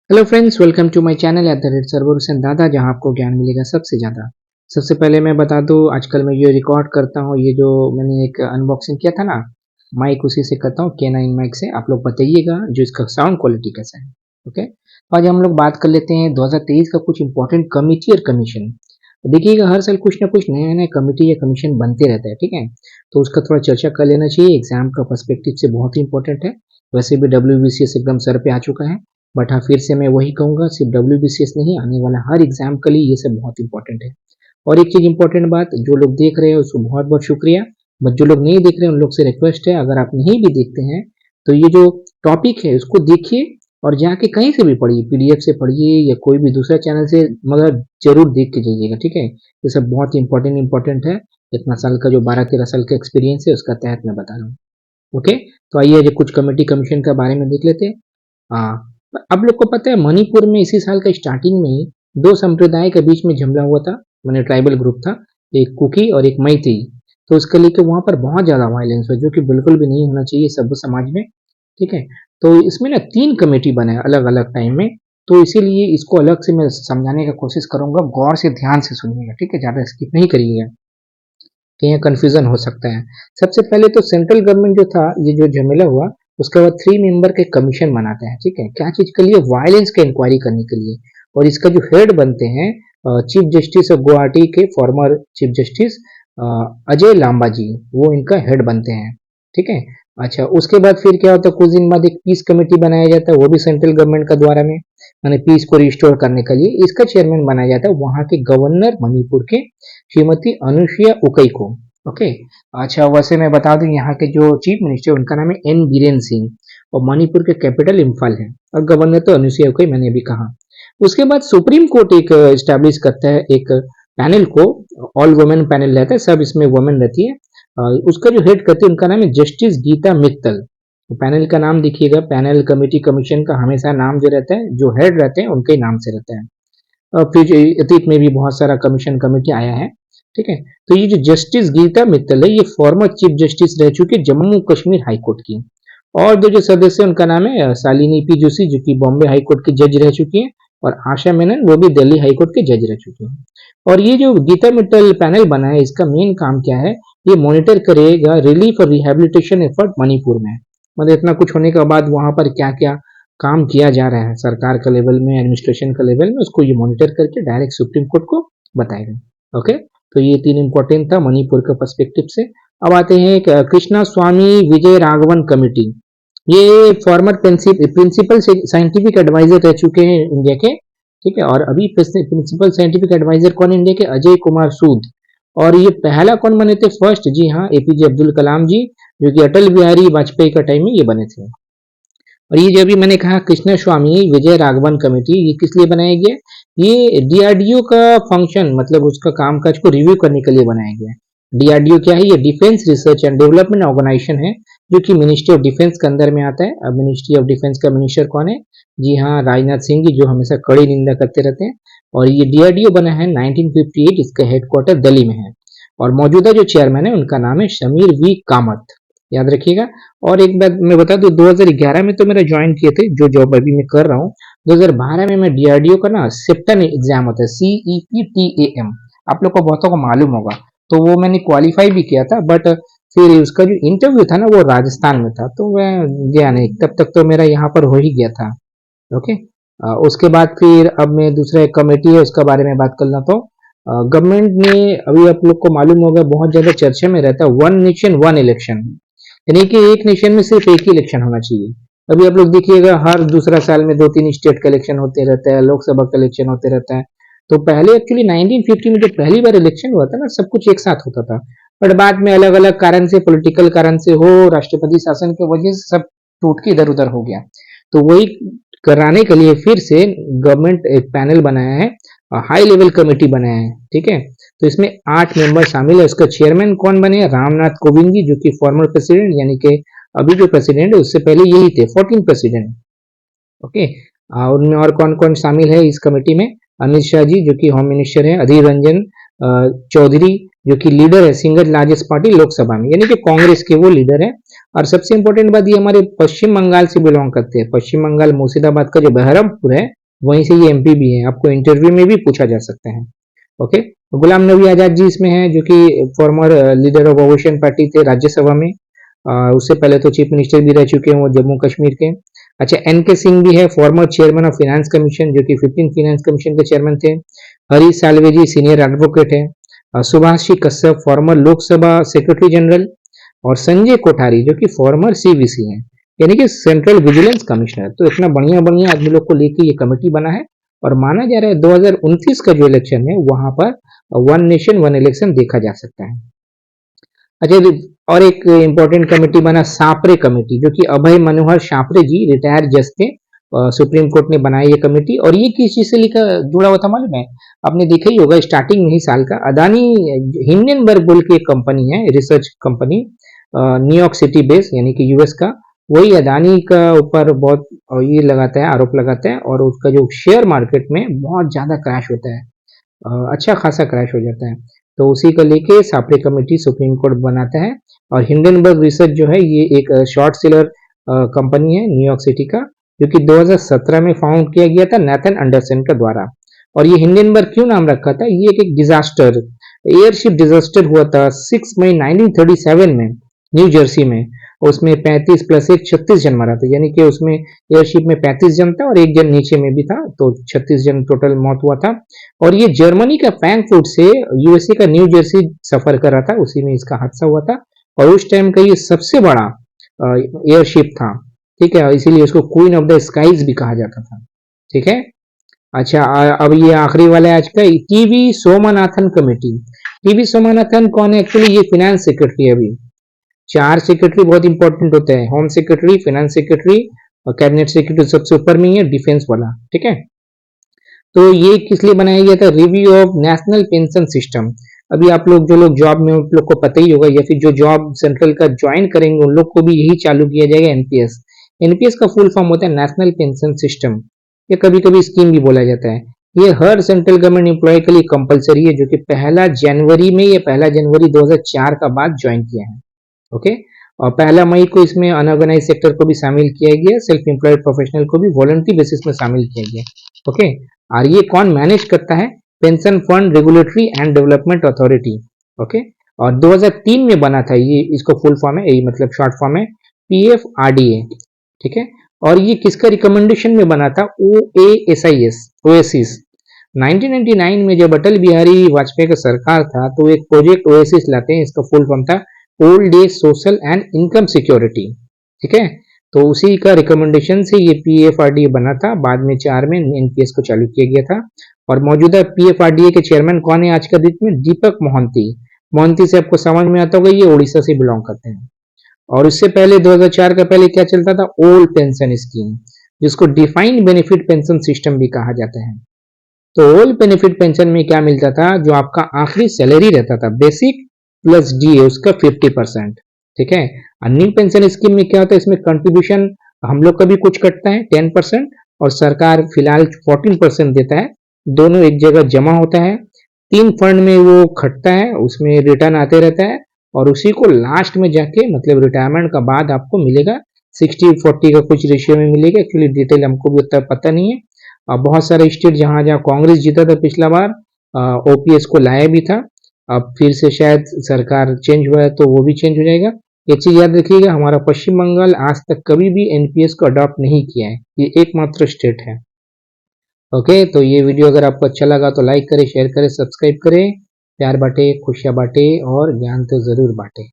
Hello friends, welcome to my channel at the rate Sarwar Hussain Dada, जहां आपको ज्ञान मिलेगा सबसे ज़्यादा। सबसे पहले मैं बता दूं, आजकल मैं ये रिकॉर्ड करता हूं, ये जो मैंने एक अनबॉक्सिंग किया था ना, माइक उसी से करता हूं, K9 माइक से। आप लोग बताइएगा जो इसका साउंड क्वालिटी कैसा है। ओके, तो आज हम लोग बात कर लेते हैं 2023 का कुछ इंपॉर्टेंट कमिटी और कमीशन। देखिएगा, हर साल कुछ ना कुछ नया नया कमिटी या कमीशन बनते रहता है, ठीक है। तो उसका थोड़ा चर्चा कर लेना चाहिए, एग्जाम का पर्सपेक्टिव से बहुत ही इंपॉर्टेंट है। वैसे भी WBCS एकदम सर पे आ चुका है, बट हाँ, फिर से मैं वही कहूँगा, सिर्फ WBCS नहीं, आने वाला हर एग्जाम के लिए ये सब बहुत इंपॉर्टेंट है। और एक चीज इंपॉर्टेंट बात, जो लोग देख रहे हैं उसको बहुत बहुत शुक्रिया, बट जो लोग नहीं देख रहे हैं उन लोग से रिक्वेस्ट है, अगर आप नहीं भी देखते हैं तो ये जो टॉपिक है उसको देखिए और जाके कहीं से भी पढ़िए, PDF से पढ़िए या कोई भी दूसरा चैनल से, मगर जरूर देख के जाइएगा, ठीक है। ये सब बहुत इंपॉर्टेंट इंपॉर्टेंट है। इतना साल का जो 12-13 साल का एक्सपीरियंस है उसका तहत मैं बता रहा हूँ। ओके, तो आइए जो कुछ कमेटी कमीशन के बारे में देख लेते हैं। हाँ, आप लोग को पता है मणिपुर में इसी साल का स्टार्टिंग में ही दो संप्रदाय के बीच में झगड़ा हुआ था। मैंने ट्राइबल ग्रुप था, एक कुकी और एक मैती। तो उसके लेके वहां पर बहुत ज्यादा वायलेंस हुआ, जो कि बिल्कुल भी नहीं होना चाहिए सभ्य समाज में, ठीक है। तो इसमें ना 3 कमेटी बने अलग अलग टाइम में। तो इसीलिए इसको अलग से मैं समझाने का कोशिश करूंगा, गौर से ध्यान से सुनिएगा, ठीक है, ज्यादा स्किप नहीं करिएगा कि यहाँ कंफ्यूजन हो सकता है। सबसे पहले तो सेंट्रल गवर्नमेंट जो था, ये जो झमेला हुआ, उसके बाद 3 मेंबर के कमीशन बनाते हैं, ठीक है। क्या चीज के लिए? वायलेंस के इंक्वायरी करने के लिए। और इसका जो हेड बनते हैं, चीफ जस्टिस ऑफ गुवाहाटी के former chief justice Ajay Lamba ji, वो इनका हेड बनते हैं, ठीक है। अच्छा, उसके बाद फिर क्या होता है, कुछ दिन बाद एक पीस कमेटी बनाया जाता है, वो भी सेंट्रल गवर्नमेंट का द्वारा में, माने पीस को रिस्टोर करने के लिए। इसका चेयरमैन बनाया जाता है वहां के गवर्नर मणिपुर के, श्रीमती अनुसुईया उकई को। ओके। अच्छा, वैसे मैं बता दूं, यहाँ के जो चीफ मिनिस्टर उनका नाम है N बीरेन सिंह, और मणिपुर के कैपिटल इम्फाल है, और गवर्नर तो अनुसुईया उकई, मैंने अभी कहा। उसके बाद सुप्रीम कोर्ट एक स्टैब्लिश करता है एक पैनल को, ऑल वुमेन पैनल रहता है, सब इसमें वुमेन रहती है। उसका जो हेड करते हैं उनका नाम है जस्टिस गीता मित्तल। पैनल का नाम देखिएगा, पैनल कमेटी कमीशन का हमेशा नाम जो रहता है, जो हेड रहते हैं उनके नाम से रहता है। फिर अतीत में भी बहुत सारा कमीशन कमेटी आया है, ठीक है। तो ये जो जस्टिस गीता मित्तल है, ये फॉर्मर चीफ जस्टिस रह चुके जम्मू कश्मीर हाई कोर्ट की। और दो जो सदस्य उनका नाम है शालिनी पी जोशी, जो कि बॉम्बे हाई कोर्ट की जज रह चुकी हैं, और आशा मेनन, वो भी दिल्ली हाई कोर्ट के जज रह चुके हैं। और ये जो गीता मित्तल पैनल बना है, इसका मेन काम क्या है? ये मॉनिटर करेगा रिलीफ और रिहेबिलिटेशन एफर्ट मणिपुर में। मतलब इतना कुछ होने के बाद वहां पर क्या क्या काम किया जा रहा है सरकार का लेवल में, एडमिनिस्ट्रेशन का लेवल में, उसको ये मॉनिटर करके डायरेक्ट सुप्रीम कोर्ट को बताएगा। ओके, तो ये 3 इंपॉर्टेंट था मणिपुर के पर्सपेक्टिव से। अब आते हैं कृष्णा स्वामी विजय राघवन कमेटी। ये फॉर्मर प्रिंसिपल साइंटिफिक एडवाइजर रह चुके हैं इंडिया के, ठीक है। और अभी प्रिंसिपल साइंटिफिक एडवाइजर कौन है इंडिया के? अजय कुमार सूद। और ये पहला कौन बने थे? फर्स्ट, जी हाँ, APJ अब्दुल कलाम जी, जो कि अटल बिहारी वाजपेयी का टाइम में ये बने थे। और ये जो अभी मैंने कहा कृष्ण स्वामी विजय राघवन कमेटी, ये किस लिए बनाया गया? ये DRDO का फंक्शन, मतलब उसका कामकाज को रिव्यू करने के लिए बनाया गया। DRDO क्या है? ये defence research and development organisation है, जो कि मिनिस्ट्री ऑफ डिफेंस के अंदर में आता है। अब मिनिस्ट्री ऑफ डिफेंस का मिनिस्टर कौन है? जी हाँ, राजनाथ सिंह जी, जो हमेशा कड़ी निंदा करते रहते हैं। और ये DRDO बना है 1958, इसका हेडक्वार्टर दिल्ली में है। और मौजूदा जो चेयरमैन है उनका नाम है शमीर V कामत, याद रखिएगा। और एक बात मैं बता दूं, 2011 में तो मेरा ज्वाइन किए थे, जो जॉब अभी मैं कर रहा हूँ। 2012 में मैं DRDO का ना सेप्टन एग्जाम होता है, CEPTAM, आप लोग को बहुतों को मालूम होगा। तो वो मैंने क्वालिफाई भी किया था, बट फिर उसका जो इंटरव्यू था ना, वो राजस्थान में था, तो मैं गया नहीं। तब तक तो मेरा यहाँ पर हो ही गया था। ओके। उसके बाद फिर अब मैं दूसरा एक कमेटी है उसका बारे में बात कर लेता हूँ। गवर्नमेंट ने, अभी आप लोग को मालूम होगा, बहुत ज्यादा चर्चा में रहता है वन नेशन वन इलेक्शन, यानी कि एक नेशन में सिर्फ एक ही इलेक्शन होना चाहिए। अभी आप लोग देखिएगा, हर दूसरा साल में 2-3 स्टेट का इलेक्शन होते रहता है, लोकसभा का इलेक्शन होते रहता है। तो पहले एक्चुअली 1950 में जब पहली बार इलेक्शन हुआ था ना, सब कुछ एक साथ होता था। बट बाद में अलग अलग कारण से, पॉलिटिकल कारण से हो, राष्ट्रपति शासन की वजह से सब टूट के इधर उधर हो गया। तो वही कराने के लिए फिर से गवर्नमेंट एक पैनल बनाया है, हाई लेवल कमेटी बनाया है, ठीक है। तो इसमें 8 मेंबर शामिल है। इसका चेयरमैन कौन बने? रामनाथ कोविंद जी, जो कि फॉर्मर प्रेसिडेंट, यानी कि अभी जो प्रेसिडेंट है उससे पहले यही थे, 14 प्रेसिडेंट। ओके। उनमें और कौन कौन शामिल है इस कमेटी में? अमित शाह जी, जो कि होम मिनिस्टर है, अधीर रंजन चौधरी, जो कि लीडर है सिंगल लार्जेस्ट पार्टी लोकसभा में, यानी कि कांग्रेस के वो लीडर है। और सबसे इंपॉर्टेंट बात, ये हमारे पश्चिम बंगाल से बिलोंग करते हैं। पश्चिम बंगाल मुर्शिदाबाद का जो बहरमपुर है, वहीं से ये एमपी भी है। आपको इंटरव्यू में भी पूछा जा सकता है। ओके, तो गुलाम नबी आजाद जी इसमें हैं, जो कि farmer leader of opposition party थे राज्यसभा में। उससे पहले तो चीफ मिनिस्टर भी रह चुके हैं वो जम्मू कश्मीर के। अच्छा, एन के सिंह भी है, former chairman of finance commission, जो कि 15 फाइनेंस कमीशन के चेयरमैन थे। हरीश साल्वे जी सीनियर एडवोकेट है। Subhash ji Kashyap former Lok Sabha secretary general, और संजय कोठारी जो कि फॉर्मर सीवीसी है, यानी कि सेंट्रल विजिलेंस कमिश्नर। तो इतना बढ़िया बढ़िया आदमी लोग को लेके ये कमेटी बना है, और माना जा रहा है 2029 का जो इलेक्शन है वहां पर वन नेशन वन इलेक्शन देखा जा सकता है। अच्छा, और एक इम्पोर्टेंट कमेटी बना सापरे कमेटी, जो कि अभय मनोहर सापरे जी रिटायर्ड जज थे। सुप्रीम कोर्ट ने बनाई ये कमेटी, और ये किस चीज से लिखा जुड़ा हुआ था मालूम है? आपने देखा ही होगा, स्टार्टिंग में ही साल का अदानी हिंडनबर्ग बोल के एक कंपनी है, research company, New York city base, यानी कि यूएस का। वही अदानी का ऊपर बहुत ये लगाता है, आरोप लगाता है, और उसका जो शेयर मार्केट में बहुत ज्यादा क्रैश होता है, अच्छा खासा क्रैश हो जाता है। तो उसी को लेके सापरे कमेटी सुप्रीम कोर्ट बनाता है। और हिंडनबर्ग रिसर्च जो है ये एक शॉर्ट सेलर कंपनी है न्यूयॉर्क सिटी का, जो कि 2017 में फाउंड किया गया था नेथन एंडरसन के द्वारा। और ये हिंडनबर्ग क्यों नाम रखा था? ये एक डिजास्टर, एयरशिप डिजास्टर हुआ था 6 मई 1937 में न्यू जर्सी में। उसमें 35 प्लस 1 36 जन मरा था, यानी कि उसमें एयरशिप में 35 जन था और एक जन नीचे में भी था, तो 36 जन टोटल मौत हुआ था। और ये जर्मनी का फ्रैंकफर्ट से यूएसए का न्यू जर्सी सफर कर रहा था, उसी में इसका हादसा हुआ था। और उस टाइम का ये सबसे बड़ा एयरशिप था, ठीक है, इसीलिए इसको क्वीन ऑफ द स्काईज भी कहा जाता था। ठीक है। अच्छा, अब ये आखिरी वाला है आज का, TV Somanathan committee. TV Somanathan कौन है? एक्चुअली ये फाइनेंस सेक्रेटरी है। अभी 4 सेक्रेटरी बहुत इंपॉर्टेंट होते हैं, होम सेक्रेटरी, फाइनेंस सेक्रेटरी, और कैबिनेट सेक्रेटरी सबसे ऊपर में ही है, डिफेंस वाला। ठीक है। तो ये किस लिए बनाया गया था? Review of national pension system. अभी आप लोग जो लोग जॉब में, उन लोग को पता ही होगा, या फिर जो जॉब सेंट्रल का ज्वाइन करेंगे उन लोग को भी यही चालू किया जाएगा, एनपीएस। एनपीएस का फुल फॉर्म होता है नेशनल पेंशन सिस्टम, या कभी कभी स्कीम भी बोला जाता है। ये हर सेंट्रल गवर्नमेंट एम्प्लॉय के लिए कंपलसरी है, जो कि 1 जनवरी में या 1 जनवरी 2004 का बाद ज्वाइन किया है। ओके। और 1 मई को इसमें अनऑर्गेनाइज सेक्टर को भी शामिल किया गया, सेल्फ एम्प्लॉयड प्रोफेशनल को भी वॉलंटरी बेसिस में शामिल किया गया। ओके। और ये कौन मैनेज करता है? Pension fund regulatory and development authority. Okay. और 2003 में बना था ये, इसको फुल फॉर्म है, यही मतलब शॉर्ट फॉर्म है पीएफआरडीए। ठीक है। और ये किसका रिकमेंडेशन में बना था? ओएएसआईएस, ओएसिस। 1999 में जब अटल बिहारी वाजपेयी का सरकार था, तो एक प्रोजेक्ट ओएसिस लाते हैं, इसका फुल फॉर्म था old age social and income security. ठीक है। तो उसी का रिकमेंडेशन से ये पीएफआरडीए बना था, बाद में 4 में एनपीएस को चालू किया गया था। और मौजूदा पीएफआरडीए के चेयरमैन कौन है आज का डेट में? दीपक मोहंती। मोहंती से आपको समझ में आता होगा, ये ओडिशा से बिलोंग करते हैं। और उससे पहले 2004 का पहले क्या चलता था? ओल्ड पेंशन स्कीम, जिसको डिफाइंड बेनिफिट पेंशन सिस्टम भी कहा जाता है। तो ओल्ड बेनिफिट पेंशन में क्या मिलता था? जो आपका आखिरी सैलरी रहता था, बेसिक प्लस डीए, उसका 50%। ठीक है। और न्यू पेंशन स्कीम में क्या होता है? इसमें कंट्रीब्यूशन हम लोग का भी कुछ कटता है 10%, और सरकार फिलहाल 14% देता है। दोनों एक जगह जमा होता है, 3 फंड में वो खटता है, उसमें रिटर्न आते रहता है, और उसी को लास्ट में जाके मतलब रिटायरमेंट का बाद आपको मिलेगा 60-40 का कुछ रेशियो में मिलेगा। एक्चुअली डिटेल हमको भी उतना पता नहीं है। बहुत सारे स्टेट जहां जहां कांग्रेस जीता था पिछला बार, ओपीएस को लाया भी था। अब फिर से शायद सरकार चेंज हुआ है तो वो भी चेंज हो जाएगा। ये चीज याद रखिएगा, हमारा पश्चिम बंगाल आज तक कभी भी एनपीएस को अडॉप्ट नहीं किया है, ये एकमात्र स्टेट है। ओके, तो ये वीडियो अगर आपको अच्छा लगा तो लाइक करें, शेयर करें, सब्सक्राइब करें। प्यार बांटे, खुशियां बांटे, और ज्ञान तो जरूर बांटे।